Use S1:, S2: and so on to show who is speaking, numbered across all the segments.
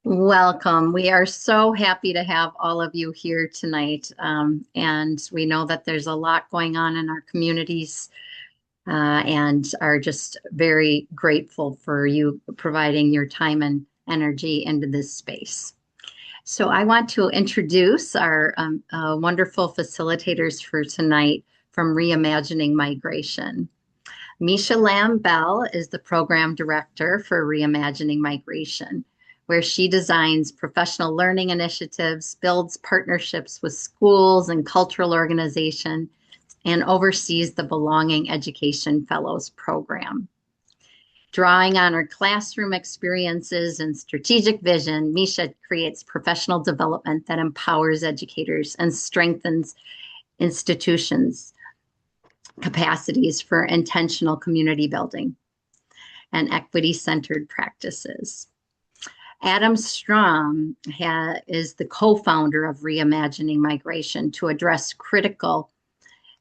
S1: Welcome. We are so happy to have all of you here tonight. And we know that there's a lot going on in our communities and are just very grateful for you providing your time and energy into this space. So I want to introduce our wonderful facilitators for tonight from Reimagining Migration. Misha Lamb-Bell is the program director for Reimagining Migration, where she designs professional learning initiatives, builds partnerships with schools and cultural organizations, and oversees the Belonging Education Fellows program. Drawing on her classroom experiences and strategic vision, Misha creates professional development that empowers educators and strengthens institutions' capacities for intentional community building and equity-centered practices. Adam Strom is the co-founder of Reimagining Migration to address critical,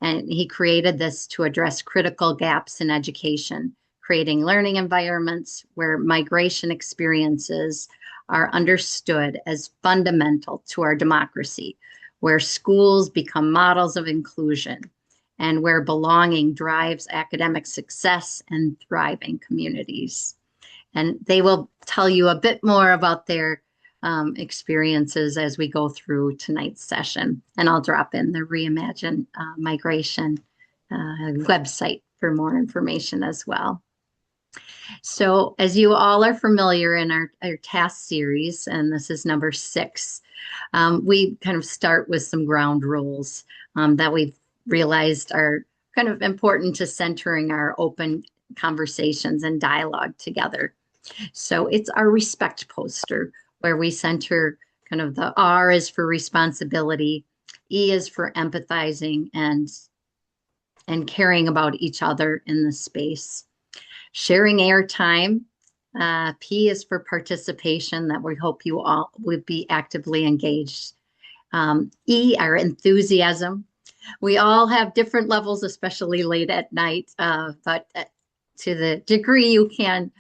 S1: and he created this to address critical gaps in education, creating learning environments where migration experiences are understood as fundamental to our democracy, where schools become models of inclusion, and where belonging drives academic success and thriving communities. And they will tell you a bit more about their experiences as we go through tonight's session. And I'll drop in the Reimagine Migration website for more information as well. So as you all are familiar in our TAAS series, and this is number 6, we kind of start with some ground rules that we've realized are kind of important to centering our open conversations and dialogue together. So it's our respect poster where we center kind of the R is for responsibility, E is for empathizing and caring about each other in the space. Sharing airtime, P is for participation, that we hope you all would be actively engaged. E, our enthusiasm. We all have different levels, especially late at night, but to the degree you can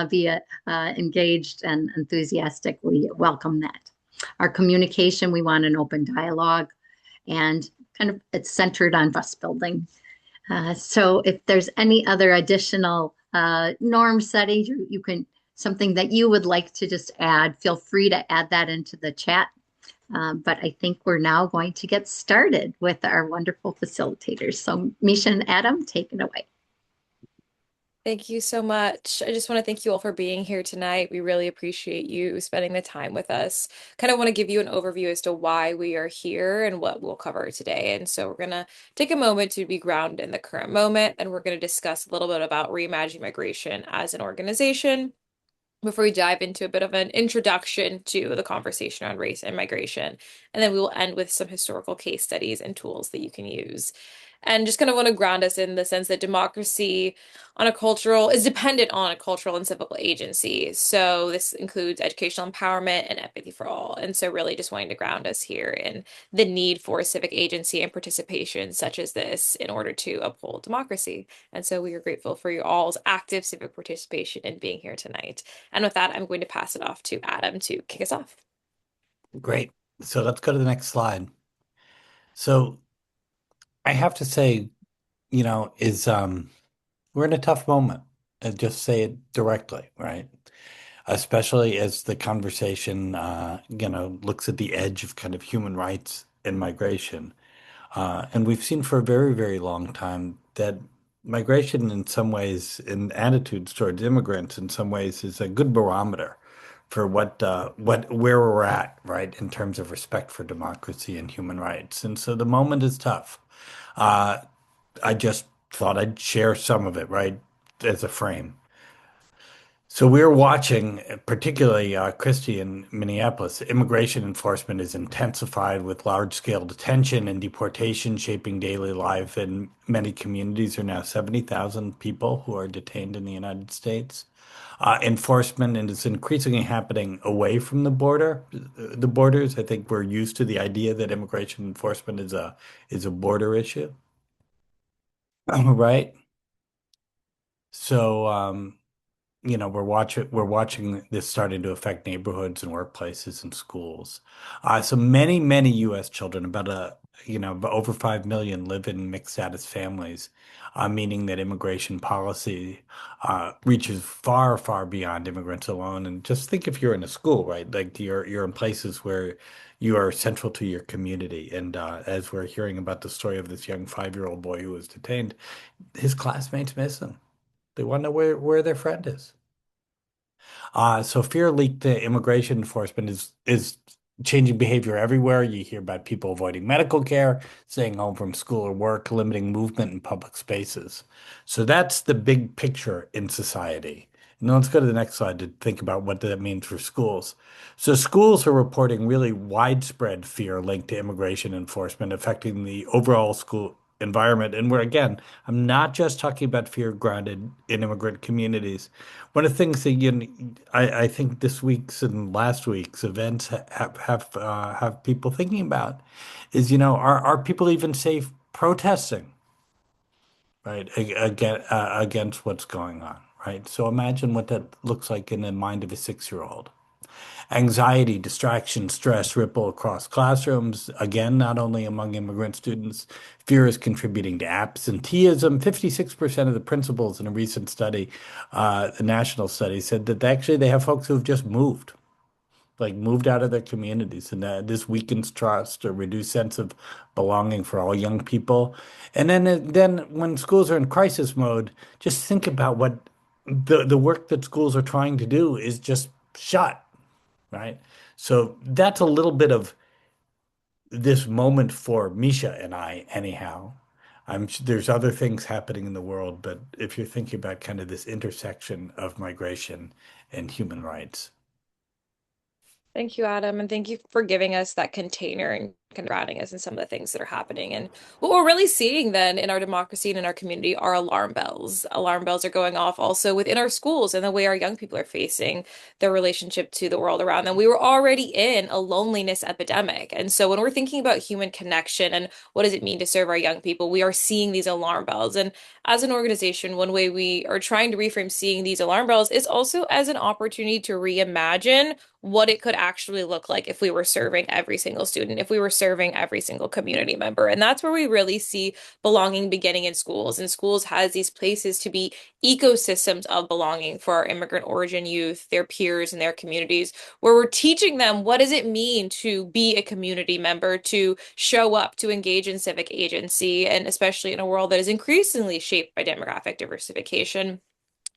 S1: be engaged and enthusiastic, we welcome that. Our communication, we want an open dialogue, and kind of it's centered on trust building. So if there's any other additional norm setting, you can, something that you would like to just add, feel free to add that into the chat. But I think we're now going to get started with our wonderful facilitators. So Misha and Adam, take it away.
S2: Thank you so much. I just want to thank you all for being here tonight. We really appreciate you spending the time with us. Kind of want to give you an overview as to why we are here and what we'll cover today. And so we're going to take a moment to be grounded in the current moment, and we're going to discuss a little bit about reimagining migration as an organization before we dive into a bit of an introduction to the conversation on race and migration. And then we will end with some historical case studies and tools that you can use. And just kind of want to ground us in the sense that democracy on a cultural is dependent on a cultural and civil agency. So this includes educational empowerment and empathy for all. And so really just wanting to ground us here in the need for civic agency and participation such as this in order to uphold democracy. And so we are grateful for you all's active civic participation in being here tonight. And with that, I'm going to pass it off to Adam to kick us off.
S3: Great. So let's go to the next slide. So I have to say, is we're in a tough moment. And just say it directly, right? Especially as the conversation, looks at the edge of kind of human rights and migration. And we've seen for a very, very long time that migration in some ways, in attitudes towards immigrants in some ways, is a good barometer for where we're at, right, in terms of respect for democracy and human rights. And so the moment is tough. Uh, I just thought I'd share some of it, right, as a frame. So we're watching, particularly Christie in Minneapolis, immigration enforcement is intensified with large-scale detention and deportation shaping daily life in many communities. There are now 70,000 people who are detained in the United States. Enforcement and is increasingly happening away from the borders. I think we're used to the idea that immigration enforcement is a border issue, right? So we're watching this starting to affect neighborhoods and workplaces and schools. So many U.S. children, about over 5 million, live in mixed status families, meaning that immigration policy reaches far beyond immigrants alone. And just think if you're in a school, right? Like you're in places where you are central to your community. And as we're hearing about the story of this young 5-year-old boy who was detained, his classmates miss him. They want to know where their friend is. So fear leaked to immigration enforcement is changing behavior everywhere. You hear about people avoiding medical care, staying home from school or work, limiting movement in public spaces. So that's the big picture in society. Now let's go to the next slide to think about what that means for schools. So schools are reporting really widespread fear linked to immigration enforcement, affecting the overall school environment. And again, I'm not just talking about fear grounded in immigrant communities. One of the things that I think this week's and last week's events have people thinking about is, are people even safe protesting, right, against what's going on, right? So imagine what that looks like in the mind of a 6-year-old. Anxiety, distraction, stress ripple across classrooms. Again, not only among immigrant students, fear is contributing to absenteeism. 56% of the principals in a recent study, a national study, said that actually they have folks who have just moved, like moved out of their communities, and that this weakens trust or reduced sense of belonging for all young people. And then when schools are in crisis mode, just think about what the work that schools are trying to do is just shut, right? So that's a little bit of this moment for Misha and I, anyhow. There's other things happening in the world, but if you're thinking about kind of this intersection of migration and human rights.
S2: Thank you, Adam, and thank you for giving us that container and kind of grounding us in some of the things that are happening. And what we're really seeing then in our democracy and in our community are alarm bells. Alarm bells are going off also within our schools and the way our young people are facing their relationship to the world around them. We were already in a loneliness epidemic. And so when we're thinking about human connection and what does it mean to serve our young people, we are seeing these alarm bells. And as an organization, one way we are trying to reframe seeing these alarm bells is also as an opportunity to reimagine what it could actually look like if we were serving every single student, if we were serving every single community member. And that's where we really see belonging beginning in schools. And schools has these places to be ecosystems of belonging for our immigrant origin youth, their peers and their communities, where we're teaching them what does it mean to be a community member, to show up, to engage in civic agency, and especially in a world that is increasingly shaped by demographic diversification.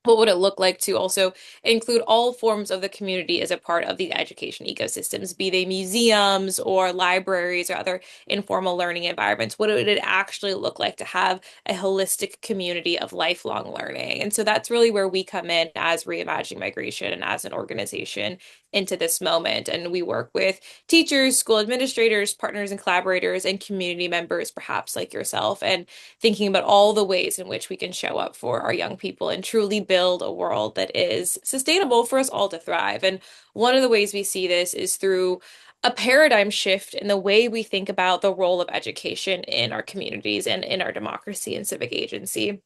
S2: What would it look like to also include all forms of the community as a part of the education ecosystems, be they museums or libraries or other informal learning environments? What would it actually look like to have a holistic community of lifelong learning? And so that's really where we come in as Reimagining Migration and as an organization into this moment. And we work with teachers, school administrators, partners and collaborators, and community members, perhaps like yourself, and thinking about all the ways in which we can show up for our young people and truly build a world that is sustainable for us all to thrive. And one of the ways we see this is through a paradigm shift in the way we think about the role of education in our communities and in our democracy and civic agency.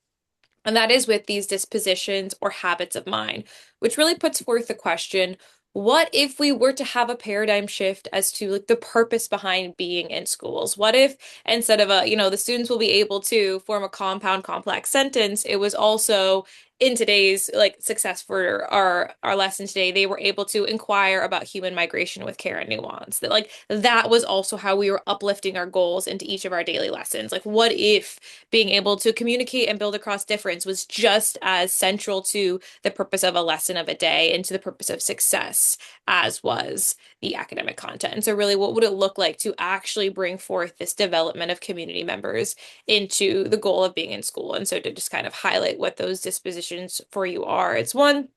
S2: And that is with these dispositions or habits of mind, which really puts forth the question, what if we were to have a paradigm shift as to like the purpose behind being in schools? What if instead of the students will be able to form a compound complex sentence, it was also in today's like success for our lesson today, they were able to inquire about human migration with care and nuance. That like that was also how we were uplifting our goals into each of our daily lessons. Like what if being able to communicate and build across difference was just as central to the purpose of a lesson of a day and to the purpose of success as was the academic content. So really, what would it look like to actually bring forth this development of community members into the goal of being in school? And so to just kind of highlight what those dispositions for you are, it's one,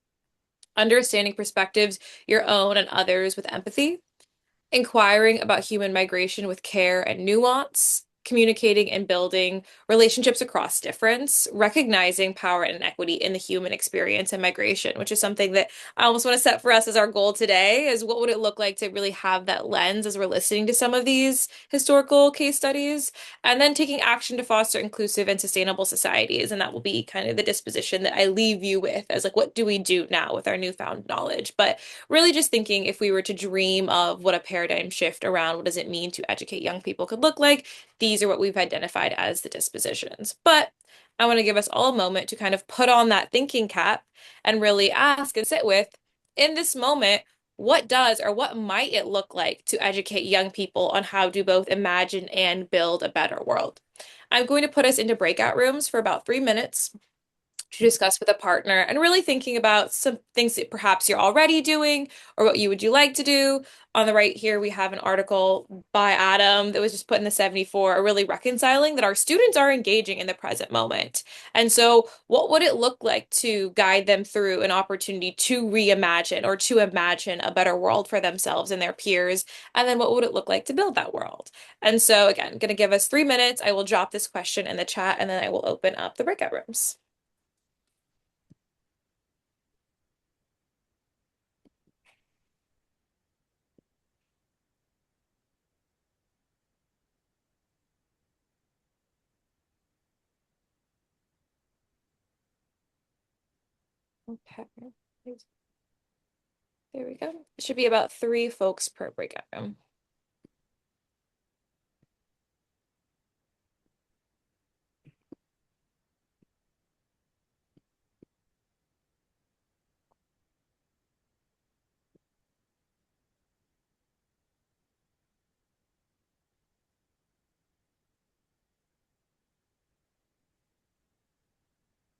S2: understanding perspectives, your own and others with empathy, inquiring about human migration with care and nuance, communicating and building relationships across difference, recognizing power and equity in the human experience and migration, which is something that I almost want to set for us as our goal today, is what would it look like to really have that lens as we're listening to some of these historical case studies, and then taking action to foster inclusive and sustainable societies. And that will be kind of the disposition that I leave you with as like, what do we do now with our newfound knowledge? But really just thinking if we were to dream of what a paradigm shift around what does it mean to educate young people could look like, these are what we've identified as the dispositions. But I want to give us all a moment to kind of put on that thinking cap and really ask and sit with, in this moment, what does or what might it look like to educate young people on how to both imagine and build a better world? I'm going to put us into breakout rooms for about 3 minutes to discuss with a partner and really thinking about some things that perhaps you're already doing or what you would you like to do. On the right here, we have an article by Adam that was just put in the 74, really reconciling that our students are engaging in the present moment. And so, what would it look like to guide them through an opportunity to reimagine or to imagine a better world for themselves and their peers? And then, what would it look like to build that world? And so, again, going to give us 3 minutes. I will drop this question in the chat and then I will open up the breakout rooms. Okay. There we go. It should be about 3 folks per breakout room.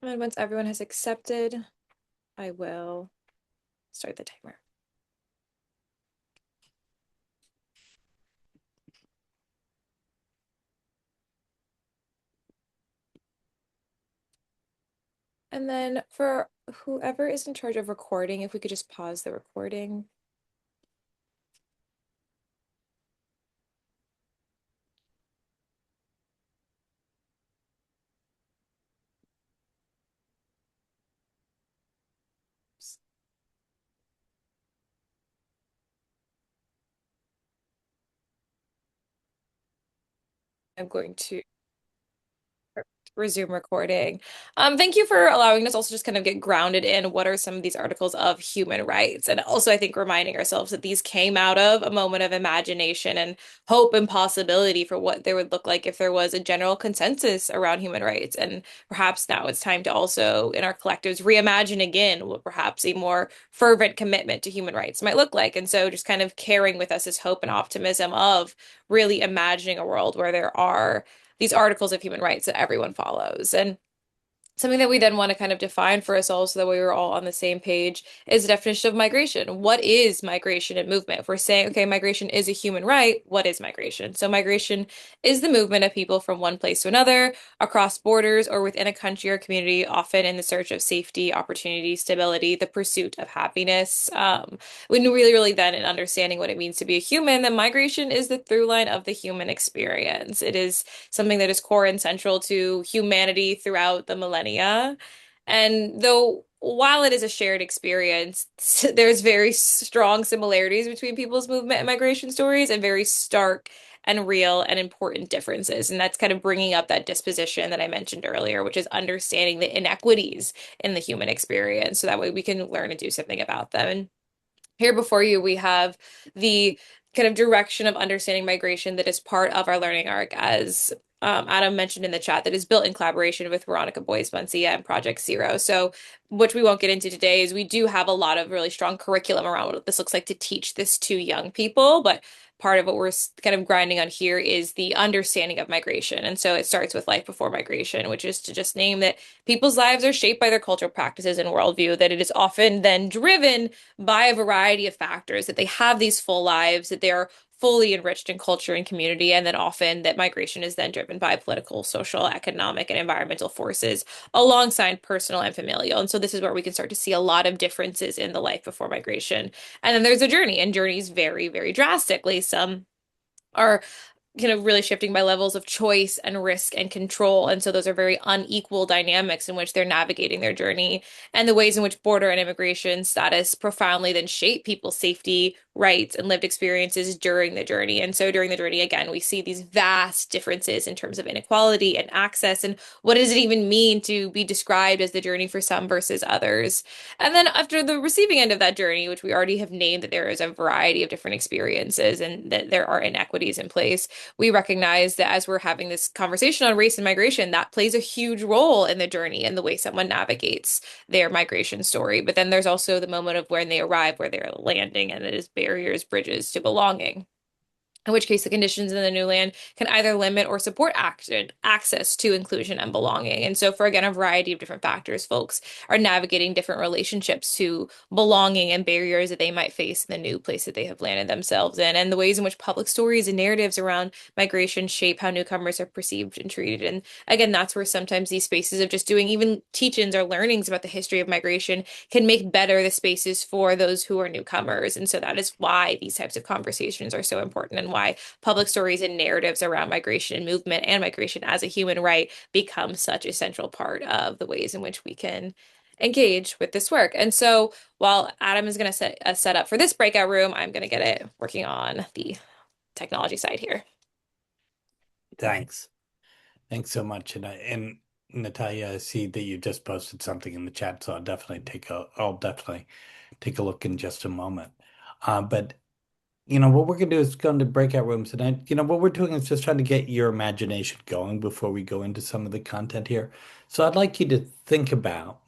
S2: And once everyone has accepted, I will start the timer. And then for whoever is in charge of recording, if we could just pause the recording. I'm going to resume recording. Thank you for allowing us also just kind of get grounded in what are some of these articles of human rights. And also, I think reminding ourselves that these came out of a moment of imagination and hope and possibility for what they would look like if there was a general consensus around human rights. And perhaps now it's time to also, in our collectives, reimagine again what perhaps a more fervent commitment to human rights might look like. And so just kind of carrying with us this hope and optimism of really imagining a world where there are these articles of human rights that everyone follows. And something that we then want to kind of define for us all so that we were all on the same page is the definition of migration. What is migration and movement? If we're saying, okay, migration is a human right, what is migration? So migration is the movement of people from one place to another, across borders or within a country or community, often in the search of safety, opportunity, stability, the pursuit of happiness. When really then in understanding what it means to be a human, then migration is the through line of the human experience. It is something that is core and central to humanity throughout the millennia. And though while it is a shared experience, there's very strong similarities between people's movement and migration stories and very stark and real and important differences. And that's kind of bringing up that disposition that I mentioned earlier, which is understanding the inequities in the human experience so that way we can learn and do something about them. And here before you, we have the kind of direction of understanding migration that is part of our learning arc, as Adam mentioned in the chat, that is built in collaboration with Veronica Boyce-Mencia and Project Zero. So, which we won't get into today, is we do have a lot of really strong curriculum around what this looks like to teach this to young people, but part of what we're kind of grinding on here is the understanding of migration. And so it starts with life before migration, which is to just name that people's lives are shaped by their cultural practices and worldview, that it is often then driven by a variety of factors, that they have these full lives, that they are fully enriched in culture and community, and then often that migration is then driven by political, social, economic, and environmental forces alongside personal and familial. And so this is where we can start to see a lot of differences in the life before migration. And then there's a journey, and journeys vary very drastically. Some are kind of really shifting by levels of choice and risk and control. And so those are very unequal dynamics in which they're navigating their journey, and the ways in which border and immigration status profoundly then shape people's safety, rights, and lived experiences during the journey. And so during the journey, again, we see these vast differences in terms of inequality and access, and what does it even mean to be described as the journey for some versus others. And then after the receiving end of that journey, which we already have named that there is a variety of different experiences and that there are inequities in place, we recognize that as we're having this conversation on race and migration, that plays a huge role in the journey and the way someone navigates their migration story. But then there's also the moment of when they arrive, where they're landing, and it is barriers, bridges to belonging, in which case the conditions in the new land can either limit or support action, access to inclusion and belonging. And so, for again, a variety of different factors, folks are navigating different relationships to belonging and barriers that they might face in the new place that they have landed themselves in, and the ways in which public stories and narratives around migration shape how newcomers are perceived and treated. And again, that's where sometimes these spaces of just doing even teach-ins or learnings about the history of migration can make better the spaces for those who are newcomers. And so that is why these types of conversations are so important, and why public stories and narratives around migration and movement and migration as a human right become such a central part of the ways in which we can engage with this work. And so while Adam is going to set a set up for this breakout room, I'm going to get it working on the technology side here.
S3: Thanks. Thanks so much. And Natalia, I see that you just posted something in the chat, so I'll definitely take a look in just a moment. But what we're gonna do is go into breakout rooms, and what we're doing is just trying to get your imagination going before we go into some of the content here. So I'd like you to think about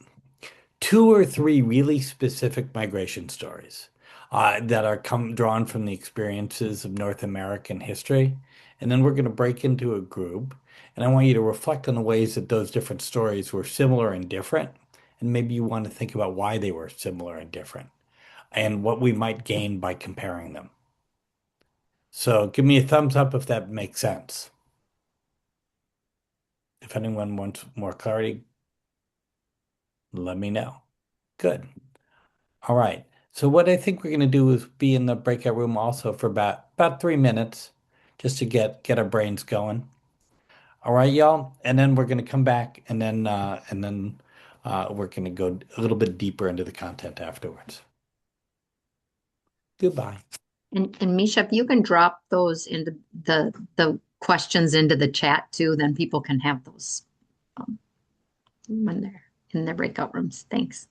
S3: two or three really specific migration stories that are drawn from the experiences of North American history. And then we're going to break into a group. And I want you to reflect on the ways that those different stories were similar and different. And maybe you want to think about why they were similar and different and what we might gain by comparing them. So give me a thumbs up if that makes sense. If anyone wants more clarity, let me know. Good. All right. So what I think we're going to do is be in the breakout room also for about 3 minutes, just to get our brains going. All right, y'all. And then we're going to come back, and then we're going to go a little bit deeper into the content afterwards. Goodbye.
S1: And Misha, if you can drop those into the questions into the chat too, then people can have those when they're in their breakout rooms. Thanks.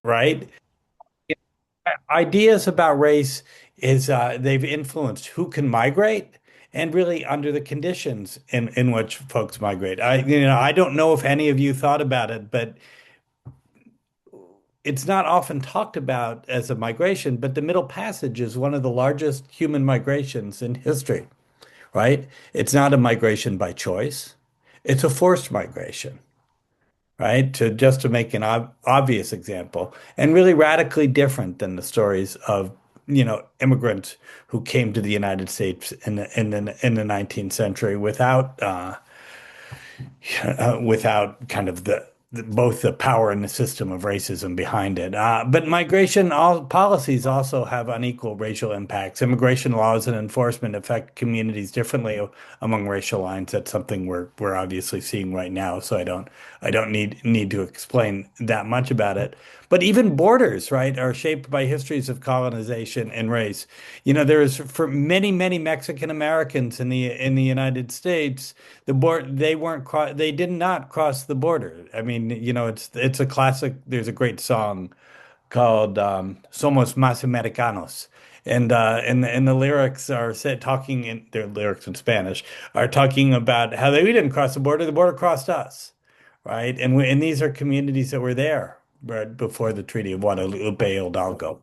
S3: Right? Ideas about race is they've influenced who can migrate and really under the conditions in which folks migrate. I don't know if any of you thought about it, but it's not often talked about as a migration, but the Middle Passage is one of the largest human migrations in history, right? It's not a migration by choice. It's a forced migration, right? To make an obvious example, and really radically different than the stories of, immigrants who came to the United States in the 19th century without kind of both the power and the system of racism behind it. But migration policies also have unequal racial impacts. Immigration laws and enforcement affect communities differently among racial lines. That's something we're obviously seeing right now. So I don't need to explain that much about it. But even borders, right, are shaped by histories of colonization and race. There is for many Mexican Americans in the United States, they did not cross the border. I mean, it's a classic. There's a great song called Somos Más Americanos. And the lyrics are said talking in their lyrics in Spanish are talking about how we didn't cross the border crossed us, right? And these are communities that were there right before the Treaty of Guadalupe Hidalgo.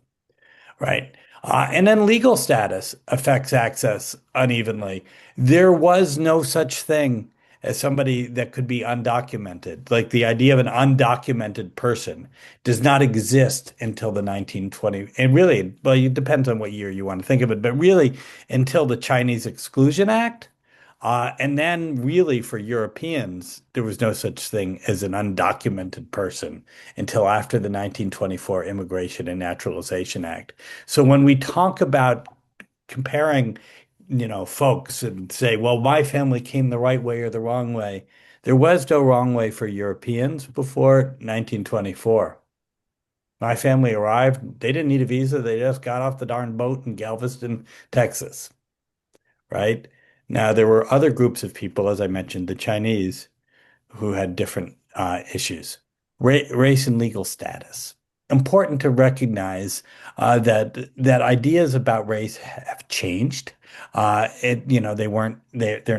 S3: Right. And then legal status affects access unevenly. There was no such thing as somebody that could be undocumented. Like the idea of an undocumented person does not exist until the 1920. And really, well, it depends on what year you want to think of it, but really until the Chinese Exclusion Act. And then, really, for Europeans, there was no such thing as an undocumented person until after the 1924 Immigration and Naturalization Act. So when we talk about comparing, folks and say, well, my family came the right way or the wrong way, there was no wrong way for Europeans before 1924. My family arrived, they didn't need a visa, they just got off the darn boat in Galveston, Texas, right? Now, there were other groups of people, as I mentioned, the Chinese, who had different issues. Race and legal status. Important to recognize that ideas about race have changed. They're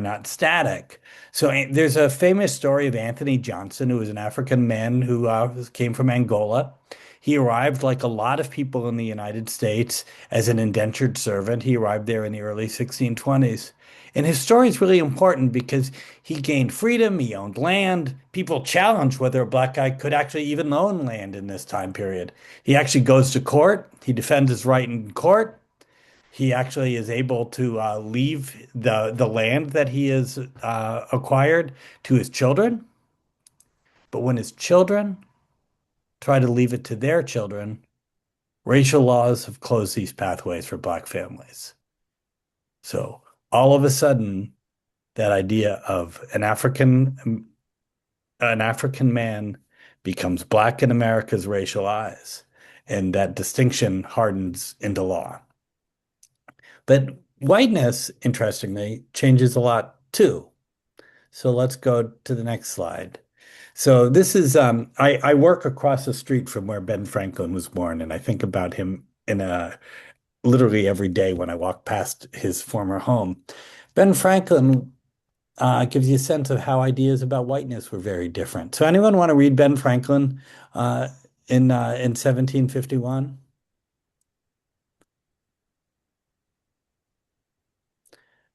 S3: not static. So there's a famous story of Anthony Johnson, who was an African man who came from Angola. He arrived, like a lot of people in the United States, as an indentured servant. He arrived there in the early 1620s. And his story is really important because he gained freedom, he owned land. People challenged whether a black guy could actually even own land in this time period. He actually goes to court, he defends his right in court. He actually is able to leave the land that he has acquired to his children. But when his children try to leave it to their children, racial laws have closed these pathways for black families. So all of a sudden, that idea of an African man becomes black in America's racial eyes, and that distinction hardens into law. But whiteness, interestingly, changes a lot too. So let's go to the next slide. So this is I work across the street from where Ben Franklin was born, and I think about him in a literally every day when I walk past his former home. Ben Franklin gives you a sense of how ideas about whiteness were very different. So anyone want to read Ben Franklin uh, in 1751?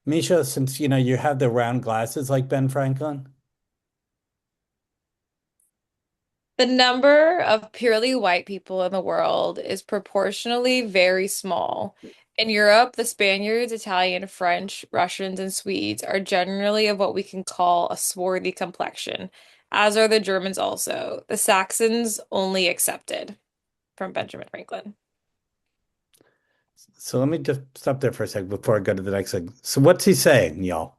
S3: Misha, since you have the round glasses like Ben Franklin.
S2: The number of purely white people in the world is proportionally very small. In Europe, the Spaniards, Italian, French, Russians, and Swedes are generally of what we can call a swarthy complexion, as are the Germans also. The Saxons only excepted, from Benjamin Franklin.
S3: So let me just stop there for a second before I go to the next thing. So what's he saying, y'all?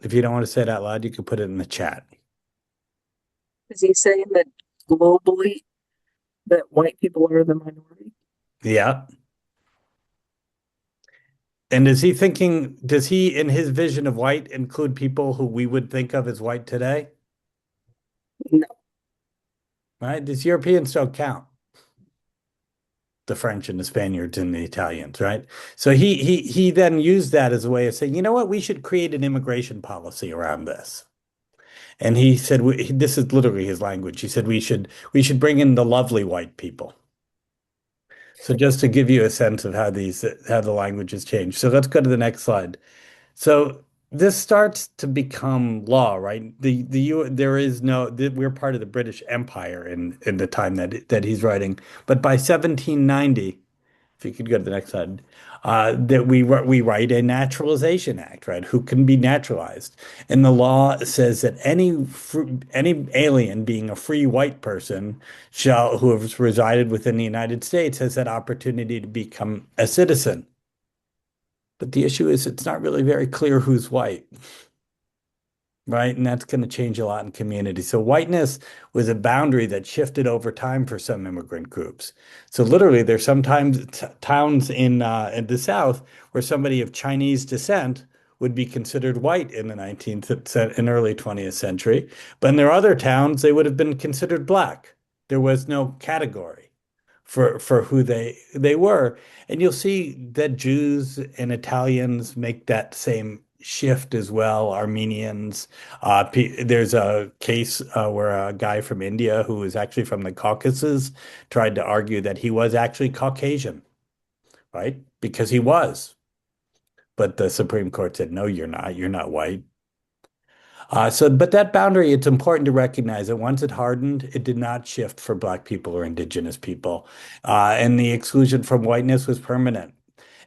S3: If you don't want to say it out loud, you can put it in the chat.
S4: Is he saying that globally that white people are the minority?
S3: Yeah. And does he, in his vision of white, include people who we would think of as white today?
S4: No.
S3: Right? These Europeans don't count. The French and the Spaniards and the Italians, right? So he then used that as a way of saying, you know what, we should create an immigration policy around this. And he said, this is literally his language. He said we should bring in the lovely white people. So just to give you a sense of how the language has changed. So let's go to the next slide. So this starts to become law, right? We're part of the British Empire in the time that he's writing. But by 1790, if you could go to the next slide, that we write a naturalization act, right? Who can be naturalized? And the law says that any alien being a free white person who has resided within the United States has that opportunity to become a citizen. But the issue is it's not really very clear who's white, right? And that's going to change a lot in community. So whiteness was a boundary that shifted over time for some immigrant groups. So literally, there's sometimes towns in the South where somebody of Chinese descent would be considered white in the 19th and early 20th century. But in their other towns, they would have been considered black. There was no category for who they were. And you'll see that Jews and Italians make that same shift as well. Armenians. There's a case where a guy from India who was actually from the Caucasus tried to argue that he was actually Caucasian, right? Because he was. But the Supreme Court said, no, you're not. You're not white. But that boundary, it's important to recognize that once it hardened, it did not shift for Black people or Indigenous people. And the exclusion from whiteness was permanent.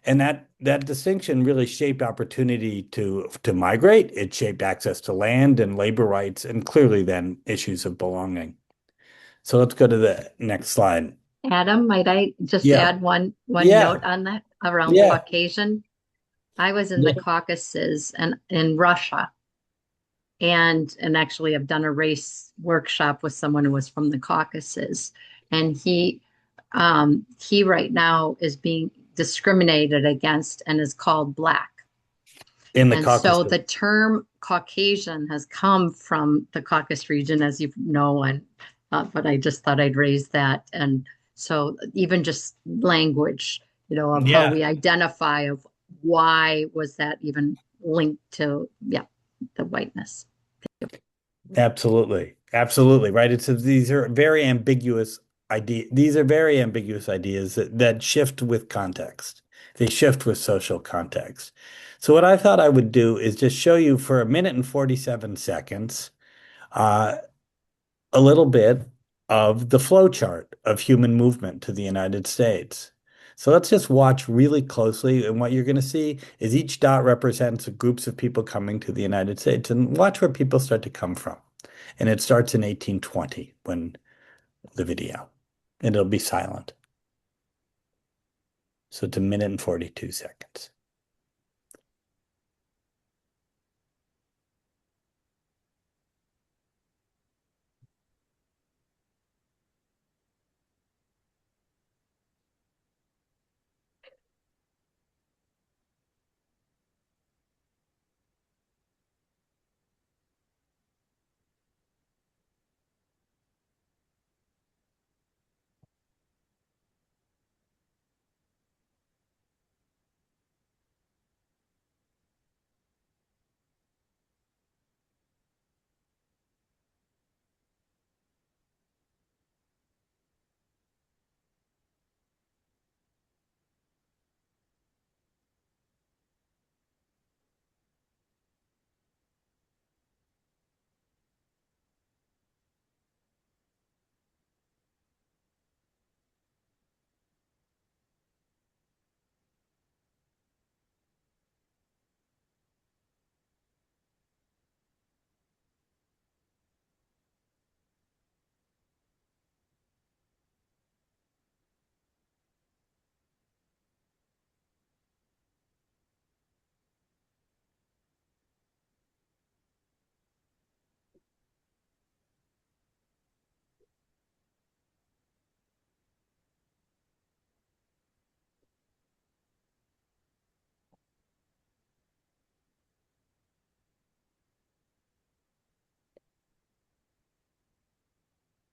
S3: And that distinction really shaped opportunity to migrate. It shaped access to land and labor rights, and clearly then issues of belonging. So let's go to the next slide.
S1: Adam, might I just
S3: Yeah.
S1: add one
S3: Yeah.
S1: note on that around
S3: Yeah.
S1: Caucasian? I was in the
S3: Yeah.
S1: Caucasus and in Russia, and actually have done a race workshop with someone who was from the Caucasus, and he right now is being discriminated against and is called Black.
S3: In the
S1: And so
S3: Caucasus.
S1: the term Caucasian has come from the Caucasus region, as you know, and but I just thought I'd raise that. And so even just language, of how
S3: Yeah.
S1: we identify, of why was that even linked to, yeah, the whiteness.
S3: Absolutely. Absolutely. Right. These are very ambiguous ideas. These are very ambiguous ideas that shift with context. They shift with social context. So what I thought I would do is just show you for a minute and 47 seconds, uh, a little bit of the flow chart of human movement to the United States. So let's just watch really closely. And what you're going to see is each dot represents groups of people coming to the United States, and watch where people start to come from. And it starts in 1820 when the video, and it'll be silent. So it's a minute and 42 seconds.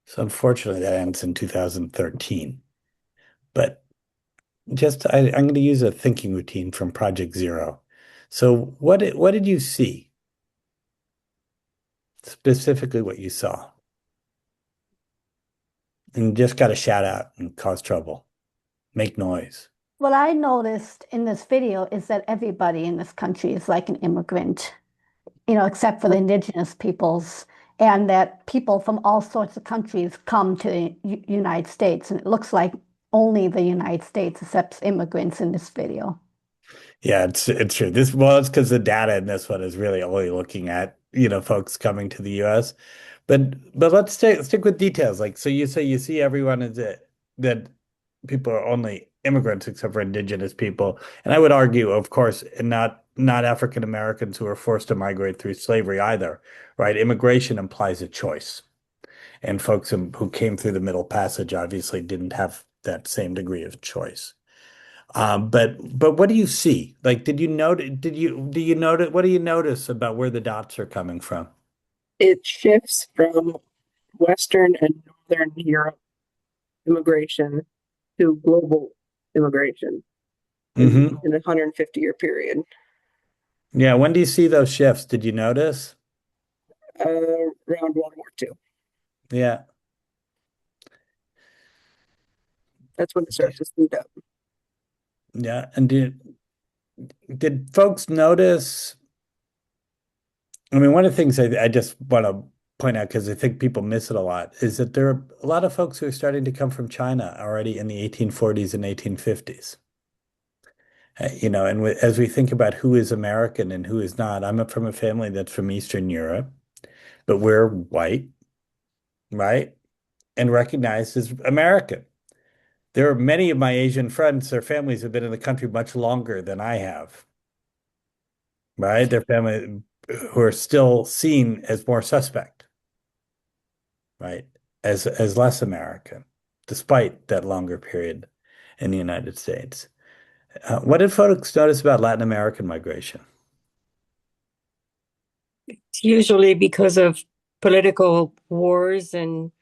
S3: So unfortunately, that ends in 2013. But I'm going to use a thinking routine from Project Zero. So what did you see? Specifically what you saw. And just got to shout out and cause trouble. Make noise.
S5: What I noticed in this video is that everybody in this country is like an immigrant, except for the indigenous peoples, and that people from all sorts of countries come to the United States. And it looks like only the United States accepts immigrants in this video.
S3: Yeah, it's true. It's because the data in this one is really only looking at, folks coming to the US. But let's stick with details. Like, so you say you see everyone is that people are only immigrants except for indigenous people. And I would argue, of course, and not African Americans who are forced to migrate through slavery either, right? Immigration implies a choice. And folks who came through the Middle Passage obviously didn't have that same degree of choice. But what do you see? Like, did you notice? Do you notice? What do you notice about where the dots are coming from?
S4: It shifts from Western and Northern Europe immigration to global immigration
S3: Hmm.
S4: in a 150-year period.
S3: Yeah. When do you see those shifts? Did you notice?
S4: Around World War II.
S3: Yeah.
S4: That's when it starts to speed up.
S3: Yeah. And did folks notice? I mean, one of the things I just want to point out, because I think people miss it a lot, is that there are a lot of folks who are starting to come from China already in the 1840s and 1850s. And as we think about who is American and who is not, I'm from a family that's from Eastern Europe, but we're white, right? And recognized as American. There are many of my Asian friends, their families have been in the country much longer than I have, right? Their family who are still seen as more suspect, right? As less American, despite that longer period in the United States. What did folks notice about Latin American migration?
S6: It's usually because of political wars and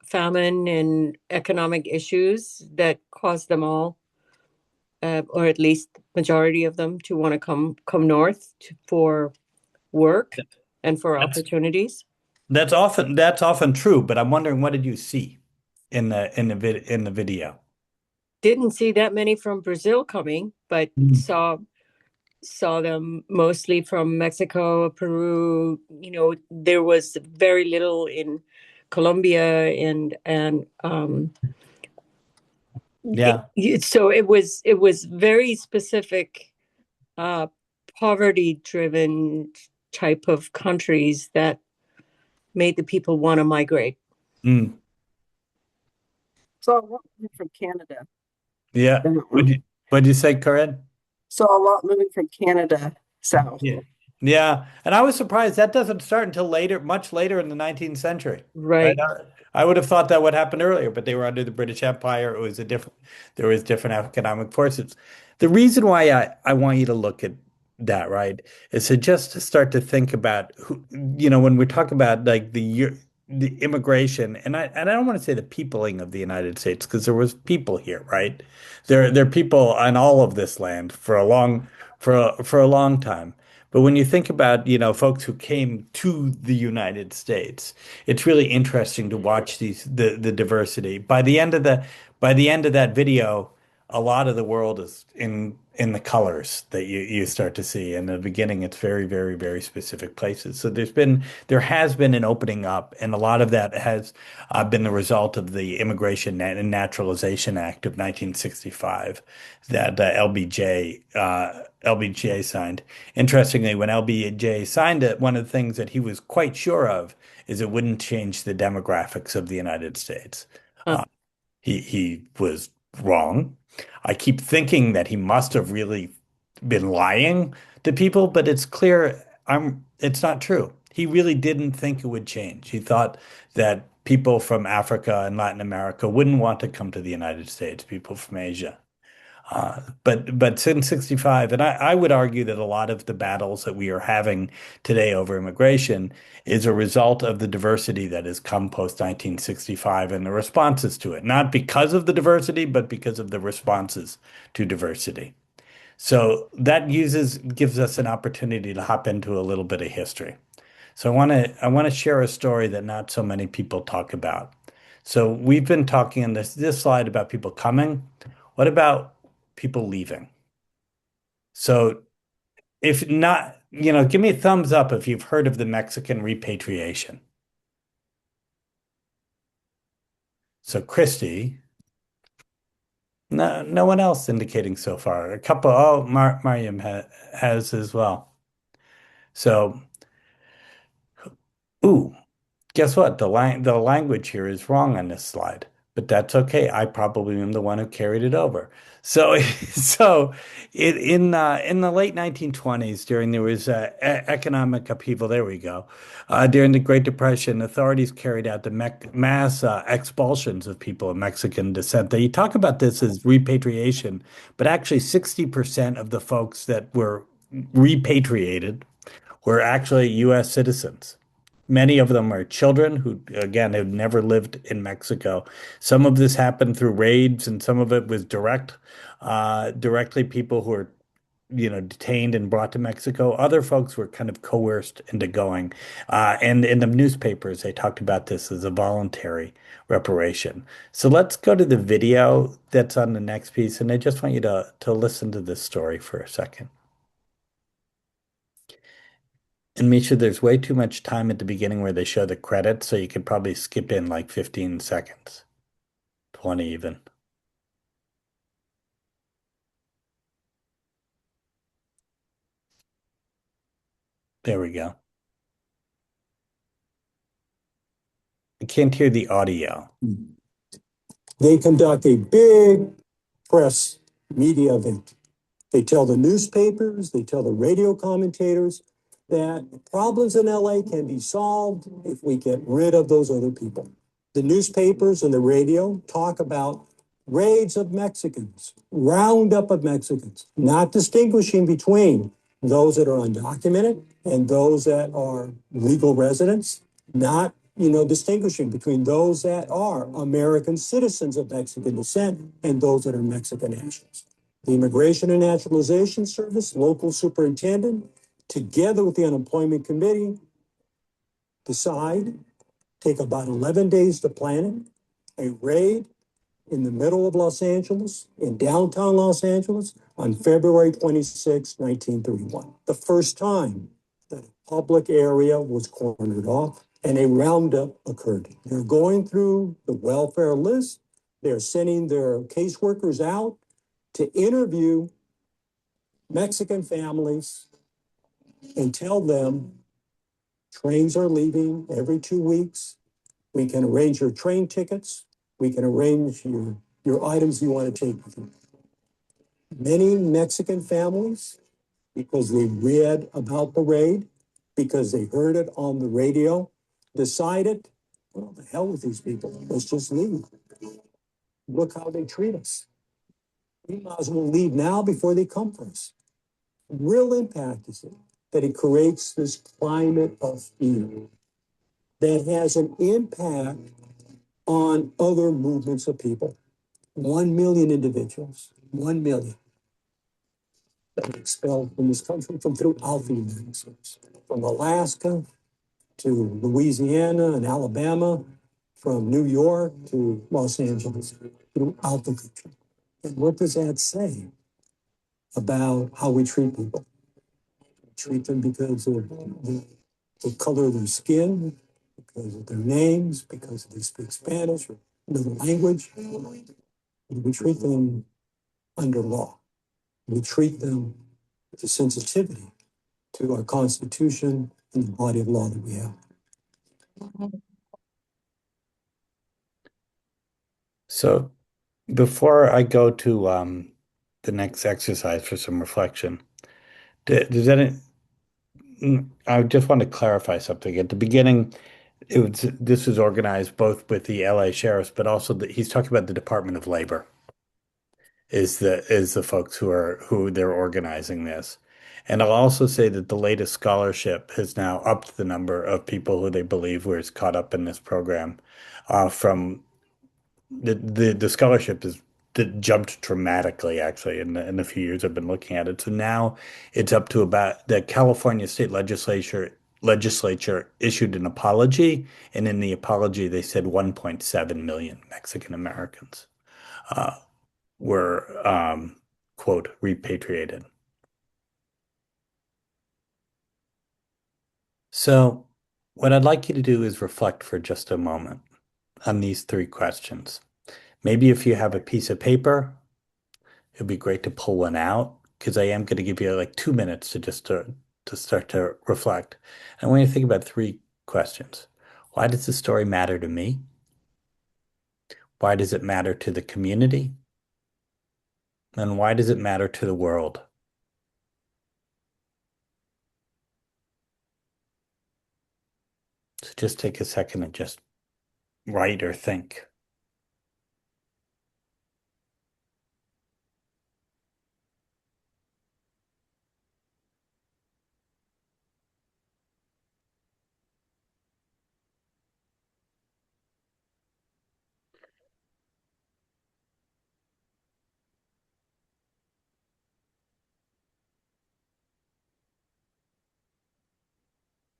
S6: famine and economic issues that cause them all, or at least majority of them, to want to come north for work and for
S3: That's
S6: opportunities.
S3: that's often true, but I'm wondering, what did you see in the video?
S6: Didn't see that many from Brazil coming, but
S3: Mm.
S6: saw them mostly from Mexico, Peru. There was very little in Colombia
S3: Yeah.
S6: so it was very specific, uh, poverty driven type of countries that made the people want to migrate.
S3: Mm.
S4: Saw a lot moving from Canada.
S3: Yeah.
S4: down.
S3: What'd you say, Corinne?
S4: Saw a lot moving from Canada south.
S3: Yeah. Yeah. And I was surprised that doesn't start until later, much later in the 19th century. Right.
S6: Right.
S3: I would have thought that would happen earlier, but they were under the British Empire. There was different economic forces. The reason why I want you to look at that, right, is to just to start to think about who, when we talk about like the immigration, and I don't want to say the peopling of the United States, because there was people here, right? There are people on all of this land for a long time. But when you think about, folks who came to the United States, it's really interesting to watch the diversity. By the end of that video, a lot of the world is in the colors that you start to see. In the beginning, it's very, very, very specific places. So there has been an opening up, and a lot of that has been the result of the Immigration and Naturalization Act of 1965 that LBJ signed. Interestingly, when LBJ signed it, one of the things that he was quite sure of is it wouldn't change the demographics of the United States.
S6: Huh.
S3: He was wrong. I keep thinking that he must have really been lying to people, but it's clear it's not true. He really didn't think it would change. He thought that people from Africa and Latin America wouldn't want to come to the United States, people from Asia. But since 65, and I would argue that a lot of the battles that we are having today over immigration is a result of the diversity that has come post 1965 and the responses to it. Not because of the diversity, but because of the responses to diversity. So that gives us an opportunity to hop into a little bit of history. So I want to share a story that not so many people talk about. So we've been talking on this slide about people coming. What about people leaving? So if not, give me a thumbs up if you've heard of the Mexican repatriation. So Christy, no, no one else indicating so far. A couple, oh, Mariam has as well. So, ooh, guess what? The language here is wrong on this slide. but that's okay. I probably am the one who carried it over. So, so in the late 1920s, during there was economic upheaval. There we go. During the Great Depression, authorities carried out the mass expulsions of people of Mexican descent. They talk about this as repatriation, but actually 60% of the folks that were repatriated were actually U.S. citizens. Many of them are children who, again, have never lived in Mexico. Some of this happened through raids, and some of it was directly people who were, detained and brought to Mexico. Other folks were kind of coerced into going. And in the newspapers, they talked about this as a voluntary reparation. So let's go to the video that's on the next piece, and I just want you to listen to this story for a second. And Misha, there's way too much time at the beginning where they show the credits, so you could probably skip in like 15 seconds, 20 even. There we go. I can't hear the audio.
S7: They conduct a big press media event. They tell the newspapers, they tell the radio commentators that problems in LA can be solved if we get rid of those other people. The newspapers and the radio talk about raids of Mexicans, roundup of Mexicans, not distinguishing between those that are undocumented and those that are legal residents, not distinguishing between those that are American citizens of Mexican descent and those that are Mexican nationals. The Immigration and Naturalization Service, local superintendent, together with the Unemployment Committee, decide, take about 11 days to plan it, a raid in the middle of Los Angeles, in downtown Los Angeles, on February 26, 1931. The first time that a public area was cornered off and a roundup occurred. They're going through the welfare list. They're sending their caseworkers out to interview Mexican families and tell them trains are leaving every 2 weeks. We can arrange your train tickets. We can arrange your items you want to take with you. Many Mexican families, because they read about the raid, because they heard it on the radio, decided, well, the hell with these people. Let's just leave. Look how they treat us. We might as well leave now before they come for us. Real impact is it that it creates this climate of fear that has an impact on other movements of people. 1 million individuals, 1 million that were expelled from this country from throughout the United States, from Alaska to Louisiana and Alabama, from New York to Los Angeles, throughout the country. And what does that say about how we treat people? We treat them because of the color of their skin, because of their names, because they speak Spanish or another language. We treat them under law. We treat them with a sensitivity to our Constitution and the body of law that we have.
S3: So before I go to the next exercise for some reflection, does that I just want to clarify something. At the beginning, this was organized both with the LA sheriffs, but also he's talking about the Department of Labor is the folks who they're organizing this. And I'll also say that the latest scholarship has now upped the number of people who they believe was caught up in this program. From the scholarship is that jumped dramatically actually in the few years I've been looking at it. So now it's up to about the California State Legislature issued an apology, and in the apology they said 1.7 million Mexican Americans were quote repatriated. So what I'd like you to do is reflect for just a moment on these three questions. Maybe if you have a piece of paper, it'd be great to pull one out because I am going to give you like 2 minutes to start to reflect. And I want you to think about three questions. Why does the story matter to me? Why does it matter to the community? And why does it matter to the world? So just take a second and just write or think.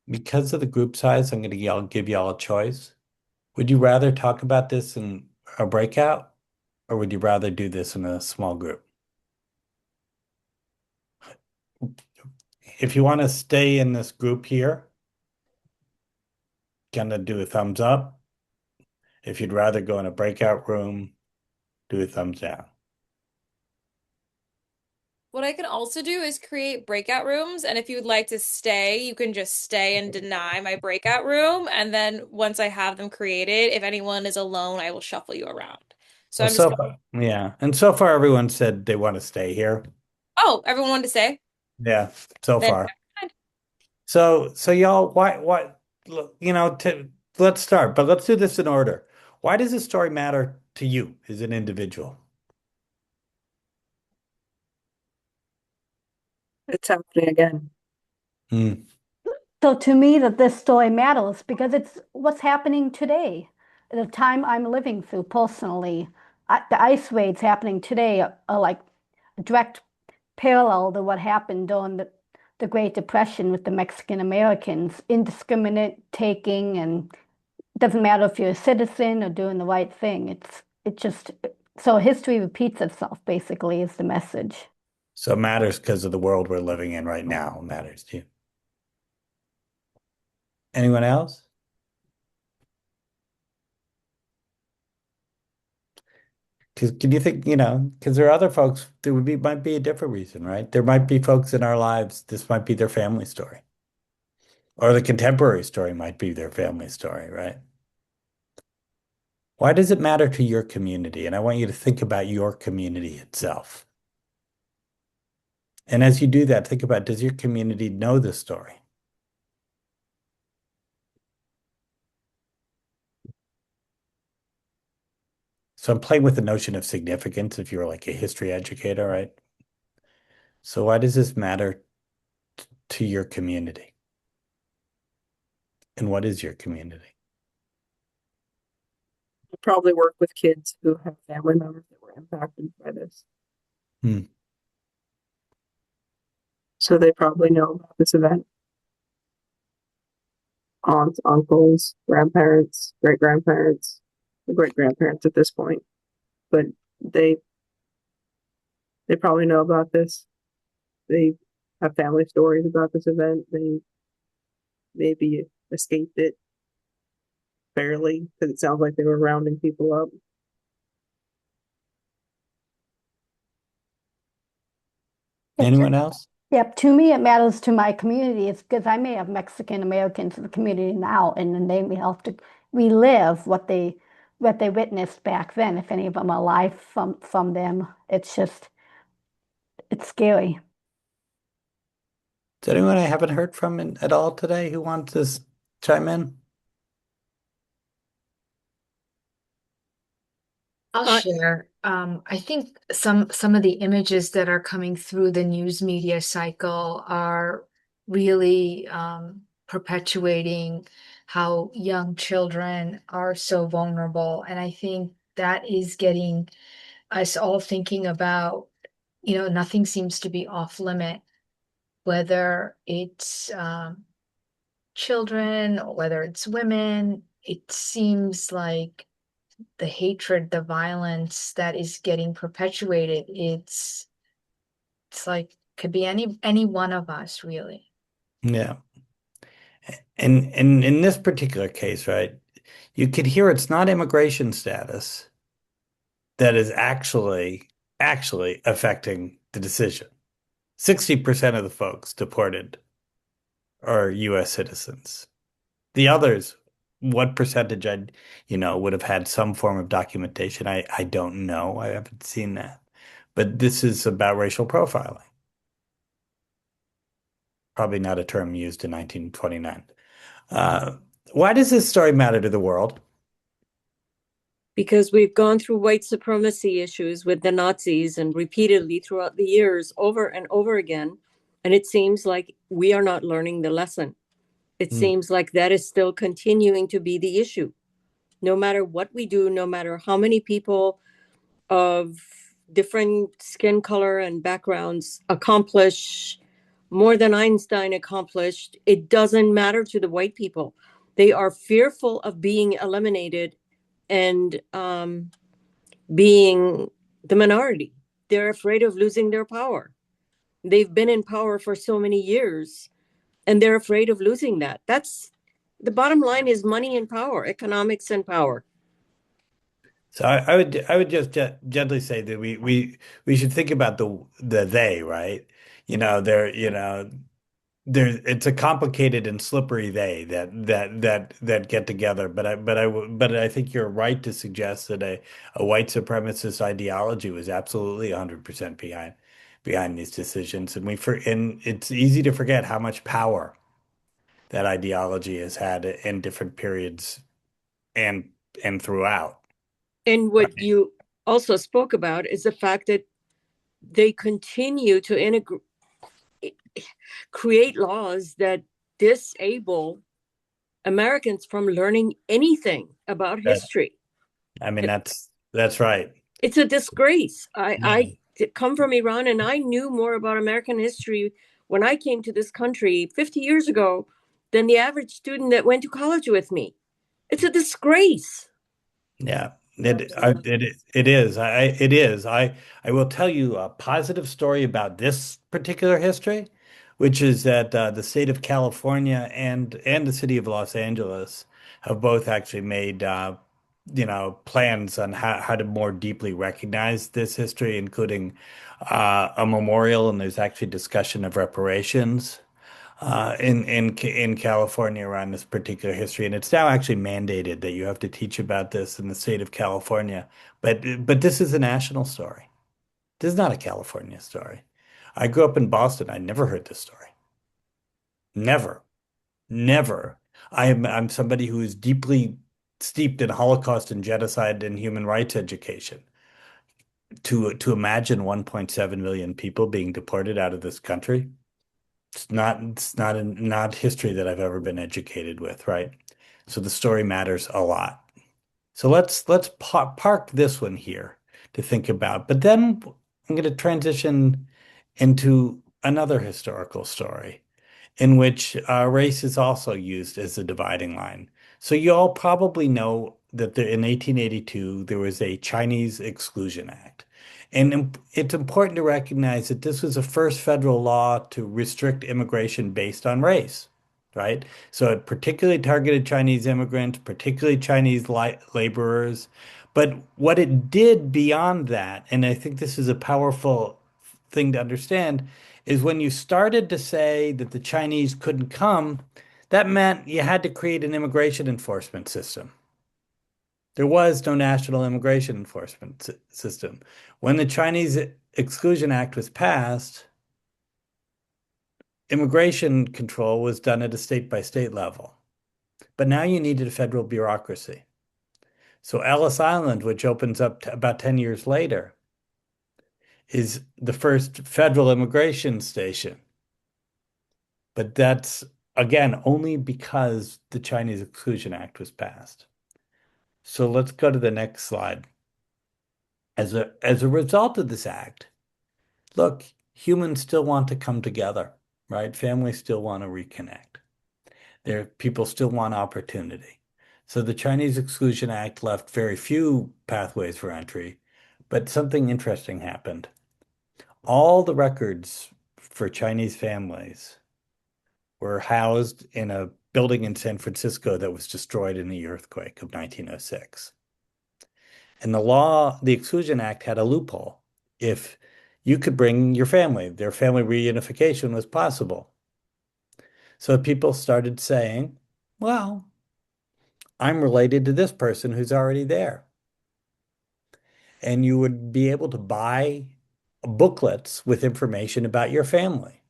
S3: Because of the group size, I'm going to give y'all a choice. Would you rather talk about this in a breakout, or would you rather do this in a small group? If you want to stay in this group here, gonna do a thumbs up. If you'd rather go in a breakout room, do a thumbs down.
S2: What I can also do is create breakout rooms, and if you'd like to stay, you can just stay and deny my breakout room. And then once I have them created, if anyone is alone, I will shuffle you around. So
S3: Well,
S2: I'm just
S3: so
S2: going,
S3: far, yeah. And so far, everyone said they want to stay here.
S2: oh, everyone wanted to stay?
S3: Yeah, so
S2: Then
S3: far. So y'all, look, let's start, but let's do this in order. Why does this story matter to you as an individual?
S4: It's happening again.
S3: Hmm.
S5: So to me, that this story matters because it's what's happening today, the time I'm living through personally. The ice raids happening today are like a direct parallel to what happened during the Great Depression with the Mexican Americans, indiscriminate taking, and it doesn't matter if you're a citizen or doing the right thing. It just so history repeats itself, basically, is the message.
S3: So it matters because of the world we're living in right now. It matters to you. Anyone else? Because can you think, because there are other folks, might be a different reason, right? There might be folks in our lives, this might be their family story, or the contemporary story might be their family story, right? Why does it matter to your community? And I want you to think about your community itself. And as you do that, think about, does your community know this story? So I'm playing with the notion of significance if you're like a history educator, right? So why does this matter to your community? And what is your community?
S4: I probably work with kids who have family members that were impacted by this.
S3: Hmm.
S4: So they probably know about this event. Aunts, uncles, grandparents, great grandparents, great grandparents at this point. But they they probably know about this. They have family stories about this event. They maybe escaped it barely because it sounds like they were rounding people up.
S3: Anyone else?
S5: Yep, to me, it matters to my community. It's because I may have Mexican Americans in the community now, and then they may have to relive what they witnessed back then. If any of them are alive from them, it's scary.
S3: Is there anyone I haven't heard from at all today who wants to chime in?
S8: I'll
S6: Uh,
S8: share. I think some of the images that are coming through the news media cycle are really perpetuating how young children are so vulnerable. And I think that is getting us all thinking about, nothing seems to be off limit, whether it's children or whether it's women. It seems like the hatred, the violence that is getting perpetuated, it's like could be any one of us, really.
S3: Yeah. And in this particular case, right, you could hear it's not immigration status that is actually affecting the decision. 60% of the folks deported are US citizens. The others what percentage would have had some form of documentation. I don't know. I haven't seen that. But this is about racial profiling. Probably not a term used in 1929. Uh, why does this story matter to the world?
S6: Because we've gone through white supremacy issues with the Nazis and repeatedly throughout the years, over and over again. And it seems like we are not learning the lesson. It
S3: Hmm.
S6: seems like that is still continuing to be the issue. No matter what we do, no matter how many people of different skin color and backgrounds accomplish more than Einstein accomplished, it doesn't matter to the white people. They are fearful of being eliminated and being the minority. They're afraid of losing their power. They've been in power for so many years and they're afraid of losing that. That's the bottom line is money and power, economics and power.
S3: So I would just gently say that we should think about the they, right? There it's a complicated and slippery they that get together. But I think you're right to suggest that a white supremacist ideology was absolutely 100% behind these decisions, and it's easy to forget how much power that ideology has had in different periods and and throughout.
S6: And what you also spoke about is the fact that they continue to create laws that disable Americans from learning anything about
S3: That,
S6: history.
S3: I mean, that's right.
S6: It's a disgrace.
S3: Yeah.
S6: I come from Iran and I knew more about American history when I came to this country 50 years ago than the average student that went to college with me. It's a disgrace.
S3: Yeah, it is. It is. I will tell you a positive story about this particular history, which is that the state of California and the city of Los Angeles have both actually made plans on how to more deeply recognize this history, including a memorial, and there's actually discussion of reparations in California around this particular history, and it's now actually mandated that you have to teach about this in the state of California. But this is a national story. This is not a California story. I grew up in Boston. I never heard this story. Never, never. I'm somebody who is deeply steeped in Holocaust and genocide and human rights education. To imagine 1.7 million people being deported out of this country. It's not history that I've ever been educated with, right? So the story matters a lot. So let's park this one here to think about. But then I'm going to transition into another historical story in which race is also used as a dividing line. So you all probably know that in 1882 there was a Chinese Exclusion Act. And it's important to recognize that this was the first federal law to restrict immigration based on race, right? So it particularly targeted Chinese immigrants, particularly Chinese laborers. But what it did beyond that, and I think this is a powerful thing to understand, is when you started to say that the Chinese couldn't come, that meant you had to create an immigration enforcement system. There was no national immigration enforcement system. When the Chinese Exclusion Act was passed, immigration control was done at a state by state level. But now you needed a federal bureaucracy. So Ellis Island, which opens up about 10 years later, is the first federal immigration station. But that's, again, only because the Chinese Exclusion Act was passed. So let's go to the next slide. As a result of this act, look, humans still want to come together, right? Families still want to reconnect. People still want opportunity. So the Chinese Exclusion Act left very few pathways for entry, but something interesting happened. All the records for Chinese families were housed in a building in San Francisco that was destroyed in the earthquake of 1906. And the Exclusion Act had a loophole. If you could bring your family, their family reunification was possible. So people started saying, well, I'm related to this person who's already there. And you would be able to buy booklets with information about your family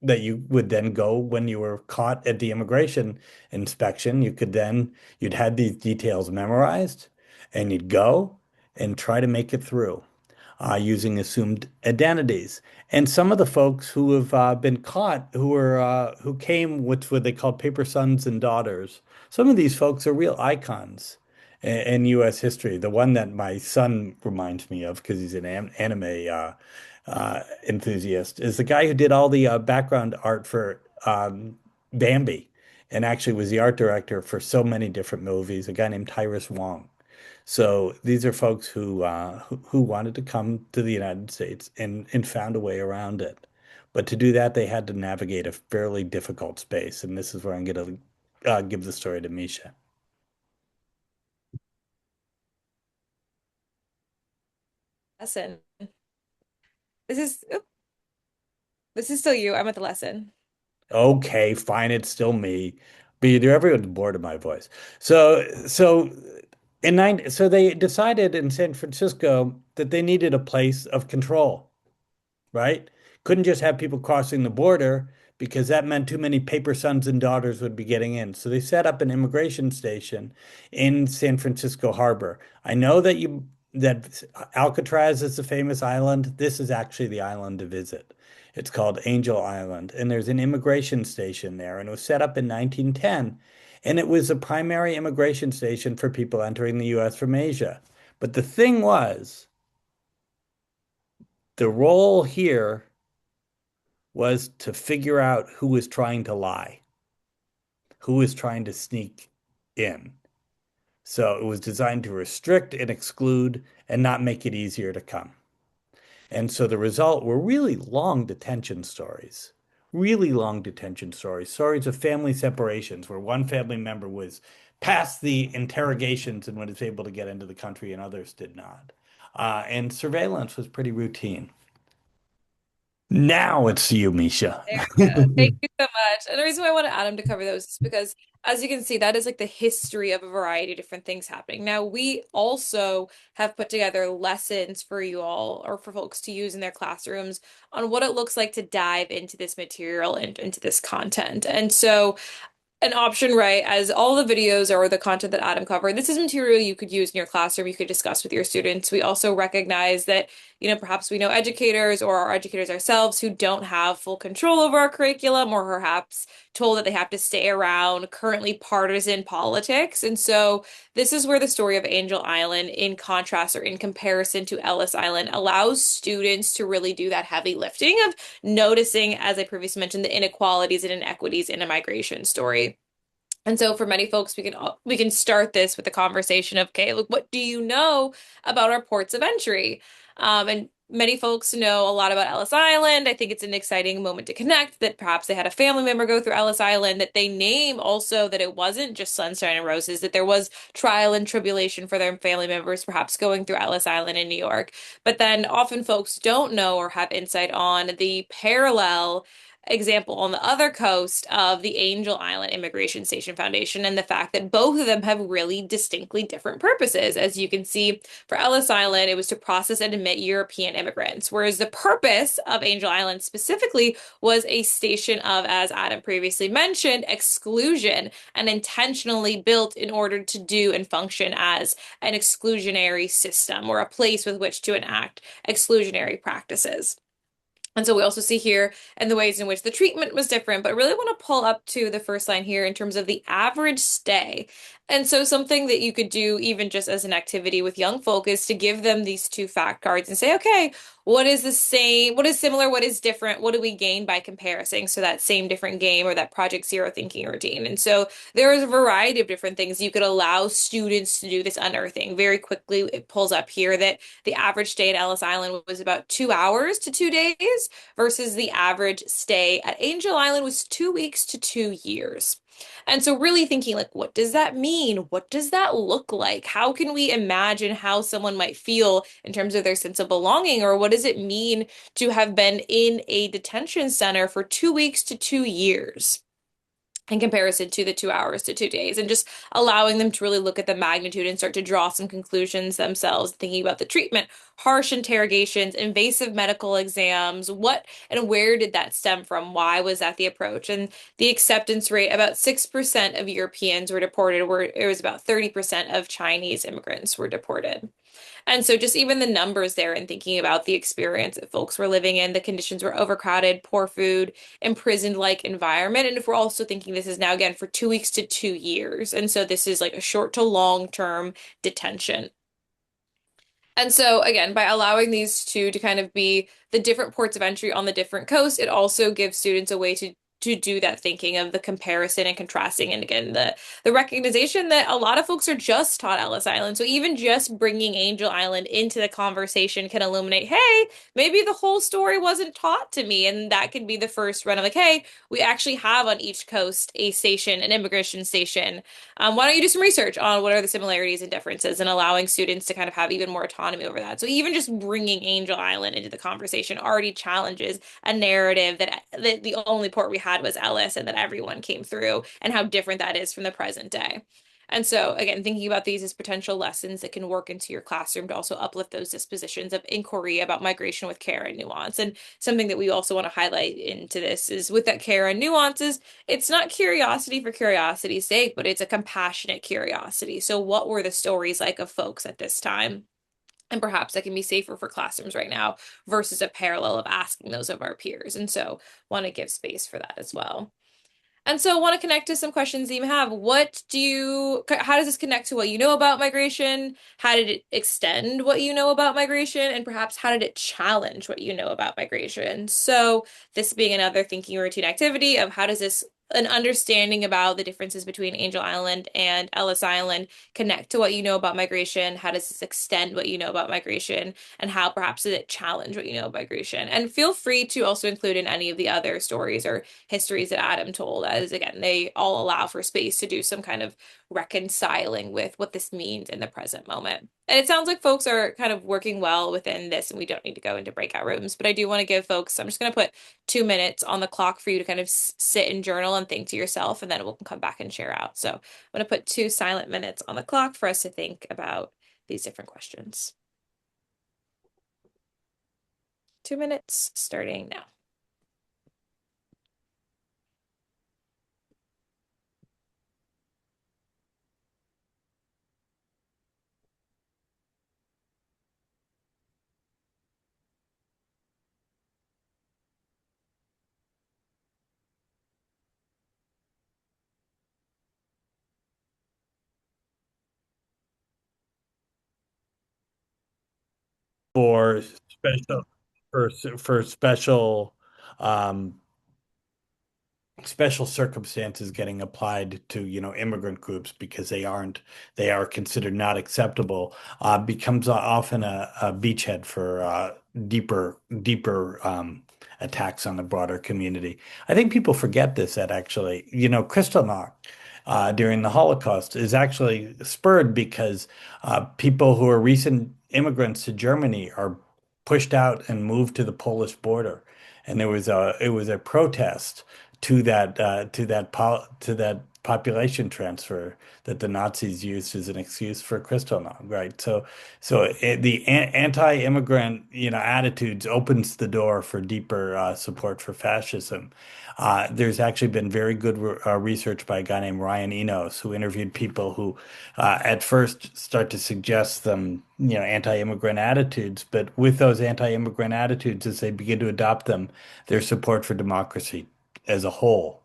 S3: that you would then go when you were caught at the immigration inspection. You'd had these details memorized and you'd go and try to make it through using assumed identities. And some of the folks who have been caught, who came with what they call paper sons and daughters, some of these folks are real icons in U.S. history. The one that my son reminds me of because he's an anime enthusiast is the guy who did all the background art for Bambi, and actually was the art director for so many different movies. A guy named Tyrus Wong. So these are folks who wanted to come to the United States and found a way around it. But to do that, they had to navigate a fairly difficult space. And this is where I'm going to give the story to Misha.
S2: Lesson. This is oop, this is still you. I'm at the lesson.
S3: Okay, fine, it's still me. But everyone's bored of my voice. So they decided in San Francisco that they needed a place of control, right? Couldn't just have people crossing the border because that meant too many paper sons and daughters would be getting in. So they set up an immigration station in San Francisco Harbor. I know that Alcatraz is the famous island. This is actually the island to visit. It's called Angel Island, and there's an immigration station there, and it was set up in 1910, and it was a primary immigration station for people entering the US from Asia. But the thing was, the role here was to figure out who was trying to lie, who was trying to sneak in. So it was designed to restrict and exclude and not make it easier to come. And so the result were really long detention stories, really long detention stories, stories of family separations where one family member was past the interrogations and was able to get into the country and others did not. And surveillance was pretty routine. Now it's you, Misha.
S2: There we go. Thank you so much. And the reason why I wanted Adam to cover those is because, as you can see, that is like the history of a variety of different things happening. Now, we also have put together lessons for you all or for folks to use in their classrooms on what it looks like to dive into this material and into this content. And so, an option, right, as all the videos or the content that Adam covered, this is material you could use in your classroom, you could discuss with your students. We also recognize that, perhaps we know educators or our educators ourselves who don't have full control over our curriculum or perhaps told that they have to stay around currently partisan politics. And so this is where the story of Angel Island, in contrast or in comparison to Ellis Island, allows students to really do that heavy lifting of noticing, as I previously mentioned, the inequalities and inequities in a migration story. And so for many folks, we can start this with the conversation of, okay, look, what do you know about our ports of entry? And many folks know a lot about Ellis Island. I think it's an exciting moment to connect that perhaps they had a family member go through Ellis Island, that they name also that it wasn't just sunshine and roses, that there was trial and tribulation for their family members, perhaps going through Ellis Island in New York. But then often folks don't know or have insight on the parallel example on the other coast of the Angel Island Immigration Station Foundation and the fact that both of them have really distinctly different purposes. As you can see, for Ellis Island, it was to process and admit European immigrants, whereas the purpose of Angel Island specifically was a station of, as Adam previously mentioned, exclusion, and intentionally built in order to do and function as an exclusionary system or a place with which to enact exclusionary practices. And so we also see here and the ways in which the treatment was different, but really want to pull up to the first line here in terms of the average stay. And so something that you could do even just as an activity with young folk is to give them these two fact cards and say, okay, what is the same, what is similar, what is different, what do we gain by comparison? So that same different game or that Project Zero thinking routine. And so there is a variety of different things you could allow students to do this unearthing. Very quickly, it pulls up here that the average stay at Ellis Island was about 2 hours to 2 days versus the average stay at Angel Island was 2 weeks to 2 years. And so really thinking like, what does that mean? What does that look like? How can we imagine how someone might feel in terms of their sense of belonging? Or what does it mean to have been in a detention center for 2 weeks to 2 years? in comparison to the 2 hours to 2 days, and just allowing them to really look at the magnitude and start to draw some conclusions themselves, thinking about the treatment, harsh interrogations, invasive medical exams, what and where did that stem from? Why was that the approach? And the acceptance rate, about 6% of Europeans were deported, where it was about 30% of Chinese immigrants were deported. And so just even the numbers there and thinking about the experience that folks were living in, the conditions were overcrowded, poor food, imprisoned-like environment. And if we're also thinking this is now again for 2 weeks to 2 years. And so this is like a short to long-term detention. And so, again, by allowing these two to kind of be the different ports of entry on the different coasts, it also gives students a way to do that thinking of the comparison and contrasting, and again the recognition that a lot of folks are just taught Ellis Island. So even just bringing Angel Island into the conversation can illuminate, hey, maybe the whole story wasn't taught to me, and that can be the first run of like, hey, we actually have on each coast a station, an immigration station. Why don't you do some research on what are the similarities and differences, and allowing students to kind of have even more autonomy over that. So even just bringing Angel Island into the conversation already challenges a narrative that the only port we had was Ellis and that everyone came through, and how different that is from the present day. And so, again, thinking about these as potential lessons that can work into your classroom to also uplift those dispositions of inquiry about migration with care and nuance. And something that we also want to highlight into this is with that care and nuances, it's not curiosity for curiosity's sake, but it's a compassionate curiosity. So, what were the stories like of folks at this time? And perhaps that can be safer for classrooms right now versus a parallel of asking those of our peers. And so, want to give space for that as well. And so I want to connect to some questions that you have. How does this connect to what you know about migration? How did it extend what you know about migration? And perhaps how did it challenge what you know about migration? So this being another thinking routine activity of how does this an understanding about the differences between Angel Island and Ellis Island connect to what you know about migration? How does this extend what you know about migration? And how perhaps does it challenge what you know about migration? And feel free to also include in any of the other stories or histories that Adam told, as again, they all allow for space to do some kind of reconciling with what this means in the present moment. And it sounds like folks are kind of working well within this, and we don't need to go into breakout rooms. But I do want to give folks, I'm just going to put 2 minutes on the clock for you to kind of sit and journal and think to yourself, and then we'll come back and share out. So I'm going to put 2 silent minutes on the clock for us to think about these different questions. 2 minutes starting now.
S3: For special for um special circumstances getting applied to, immigrant groups because they are considered not acceptable, becomes often a beachhead for deeper attacks on the broader community. I think people forget this, that actually, Kristallnacht during the Holocaust is actually spurred because people who are recent immigrants to Germany are pushed out and moved to the Polish border. And it was a protest to that population transfer that the Nazis used as an excuse for Kristallnacht, right? The anti-immigrant, attitudes opens the door for deeper support for fascism. There's actually been very good research by a guy named Ryan Enos, who interviewed people who at first start to suggest them, anti-immigrant attitudes, but with those anti-immigrant attitudes, as they begin to adopt them, their support for democracy as a whole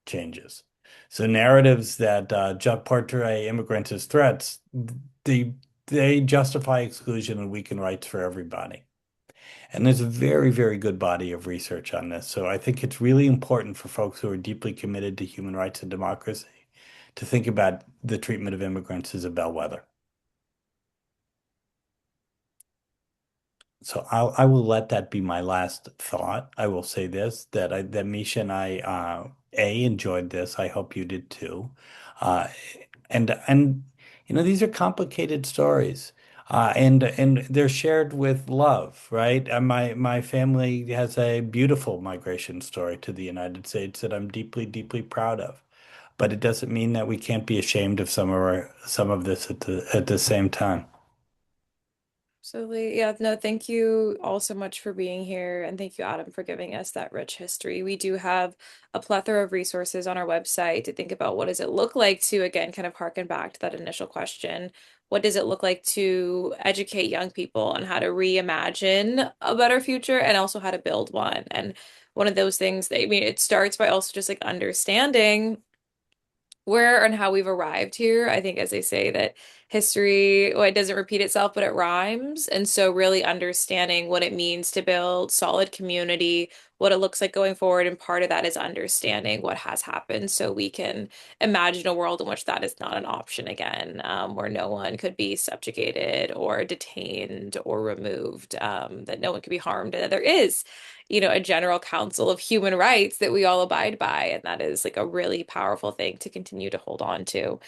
S3: changes. So narratives that portray immigrants as threats, they they justify exclusion and weaken rights for everybody. And there's a very, very good body of research on this. So I think it's really important for folks who are deeply committed to human rights and democracy to think about the treatment of immigrants as a bellwether. So I will let that be my last thought. I will say this, that Misha and I enjoyed this. I hope you did too. Uh, and these are complicated stories. And they're shared with love, right? And my family has a beautiful migration story to the United States that I'm deeply, deeply proud of. but it doesn't mean that we can't be ashamed of some of this at the same time.
S2: Absolutely. Yeah, no, thank you all so much for being here. And thank you, Adam, for giving us that rich history. We do have a plethora of resources on our website to think about what does it look like to, again, kind of harken back to that initial question. What does it look like to educate young people on how to reimagine a better future and also how to build one? And one of those things that, I mean, it starts by also just like understanding where and how we've arrived here. I think, as they say, that history, well, it doesn't repeat itself, but it rhymes. And so, really understanding what it means to build solid community, what it looks like going forward. And part of that is understanding what has happened so we can imagine a world in which that is not an option again, where no one could be subjugated or detained or removed, that no one could be harmed, and that there is a general council of human rights that we all abide by. And that is like a really powerful thing to continue to hold on to.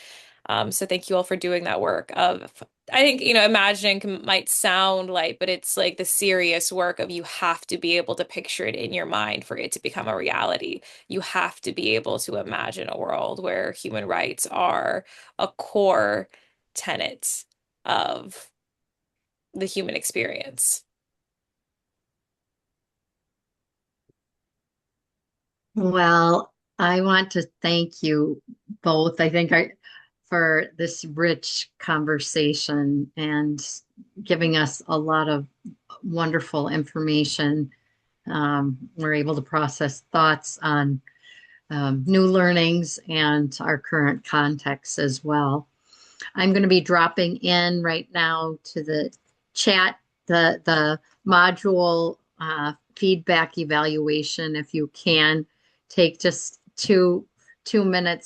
S2: So thank you all for doing that work of, I think, imagining might sound light, but it's like the serious work of you have to be able to picture it in your mind for it to become a reality. You have to be able to imagine a world where human rights are a core tenet of the human experience.
S1: Well, I want to thank you both. For this rich conversation and giving us a lot of wonderful information. We're able to process thoughts on new learnings and our current context as well. I'm going to be dropping in right now to the chat, the module feedback evaluation. If you can take just two minutes